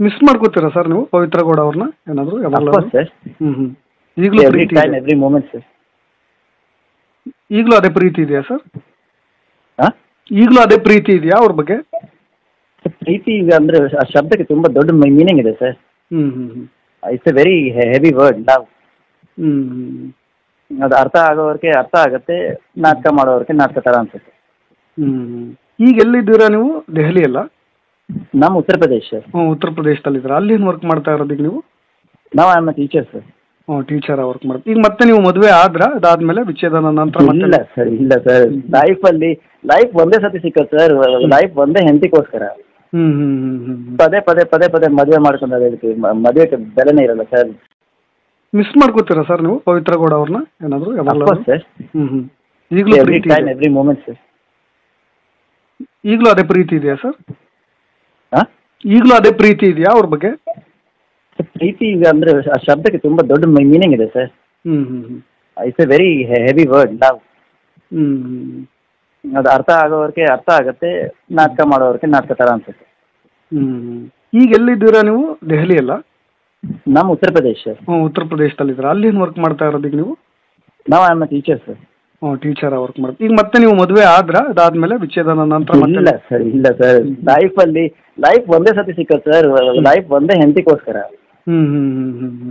Miss ಮಾಡ್ಕೋತೀರಾ sir ನೀವು ಪವಿತ್ರ ಗೌಡ ಅವ್ರನ್ನ ಏನಾದರೂ ಅಫ್ಕೋರ್ಸ್ ಸರ್. ಈಗಲೂ ಎವ್ರಿ ಪ್ರೀತಿ ಟೈಮ್ ಎವ್ರಿ ಮೂಮೆಂಟ್ ಸರ್. ಈಗಲೂ ಅದೇ ಪ್ರೀತಿ ಇದೆಯಾ ಸರ್? ಹಾಂ, ಈಗಲೂ ಅದೇ ಪ್ರೀತಿ ಇದೆಯಾ ಅವ್ರ ಬಗ್ಗೆ? ಪ್ರೀತಿ ಈಗ ಅಂದರೆ ಆ ಶಬ್ದಕ್ಕೆ ತುಂಬ ದೊಡ್ಡ ಮೀನಿಂಗ್ ಇದೆ sir. It's A very heavy word. ನಾವು ಅದು ಅರ್ಥ ಆಗೋವರೆಗೆ ಅರ್ಥ ಆಗುತ್ತೆ, ನಾಟಕ ಮಾಡೋವರೆಗೆ ನಾಟಕ ಥರ ಅನ್ಸುತ್ತೆ. ಈಗ ಎಲ್ಲಿದ್ದೀರಾ ನೀವು? ದೆಹಲಿ ಅಲ್ಲ? ನಮ್ಮ ಉತ್ತರ ಪ್ರದೇಶ ಸರ್. ಉತ್ತರ ಪ್ರದೇಶದಲ್ಲಿದ್ದೀರಾ? ಅಲ್ಲಿ ಏನು ವರ್ಕ್ ಮಾಡ್ತಾ ಇರೋದು ಈಗ ನೀವು? ನಾವು am A teacher sir. Teacher work ಮಾಡ್ತೀವಿ. ಈಗ ಮತ್ತೆ ನೀವು ಮದುವೆ ಆದ್ರಾ? ಅದಾದ್ಮೇಲೆ ವಿಚ್ಛೇದನ ನಂತರ ಮತ್ತೆ? ಇಲ್ಲ ಸರ್, ಇಲ್ಲ ಸರ್. ಲೈಫ್ ಒಂದೇ ಸತಿ ಸಿಕ್ಕತ್ತೆ ಸರ್. ಲೈಫ್ ಒಂದೇ ಹೆಂಡತಿಗೋಸ್ಕರ ಪದೇ ಪದೇ ಪದೇ ಪದೇ ಮದುವೆ ಮಾಡ್ಕೊಂಡಾಗ ಇದಕ್ಕೆ ಮದುವೆಗೆ ಬೆಲೆನೇ ಇರಲ್ಲ ಸರ್. ಮಿಸ್ ಮಾಡ್ಕೋತೀರಾ ಸರ್ ನೀವು ಪವಿತ್ರ ಗೌಡ ಅವ್ರನ್ನ ಏನಾದರೂ? Of course sir. ಈಗಲೂ ಎವ್ರಿ ಪ್ರೀತಿ ಟೈಮ್ ಎವ್ರಿ ಮೂಮೆಂಟ್ ಸರ್. ಈಗಲೂ ಅದೇ ಪ್ರೀತಿ ಇದೆಯಾ ಸರ್? ಹಾಂ, ಈಗಲೂ ಅದೇ ಪ್ರೀತಿ ಇದೆಯಾ ಅವ್ರ ಬಗ್ಗೆ? ಪ್ರೀತಿ ಈಗ ಅಂದರೆ ಆ ಶಬ್ದಕ್ಕೆ ತುಂಬ ದೊಡ್ಡ ಮೀನಿಂಗ್ ಇದೆ sir. It's A very heavy word. ನಾವು ಅದು ಅರ್ಥ ಆಗೋವರೆಗೆ ಅರ್ಥ ಆಗುತ್ತೆ, ನಾಟಕ ಮಾಡೋವರೆಗೆ ನಾಟಕ ಥರ ಅನ್ಸುತ್ತೆ. ಈಗ ಎಲ್ಲಿದ್ದೀರಾ ನೀವು? ದೆಹಲಿ ಅಲ್ಲ? ನಮ್ಮ ಉತ್ತರ ಪ್ರದೇಶ ಸರ್. ಉತ್ತರ ಪ್ರದೇಶದಲ್ಲಿದ್ದೀರಾ? ಅಲ್ಲಿ ಏನು ವರ್ಕ್ ಮಾಡ್ತಾ ಇರೋದು ಈಗ ನೀವು? ನಾವು am A teacher sir. Teacher work ಮಾಡ್ತೀವಿ. ಈಗ ಮತ್ತೆ ನೀವು ಮದುವೆ ಆದ್ರಾ? ಅದಾದ್ಮೇಲೆ ವಿಚ್ಛೇದನ ನಂತರ ಮತ್ತೆ? ಇಲ್ಲ ಸರ್, ಇಲ್ಲ ಸರ್. ಲೈಫ್ ಒಂದೇ ಸತಿ ಸಿಕ್ಕತ್ತೆ ಸರ್. ಲೈಫ್ ಒಂದೇ ಹೆಂಡತಿಗೋಸ್ಕರ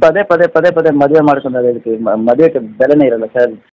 ಪದೇ ಪದೇ ಪದೇ ಪದೇ ಮದುವೆ ಮಾಡ್ಕೊಂಡಾಗ ಇದಕ್ಕೆ ಮದುವೆಗೆ ಬೆಲೆನೇ ಇರಲ್ಲ ಸರ್.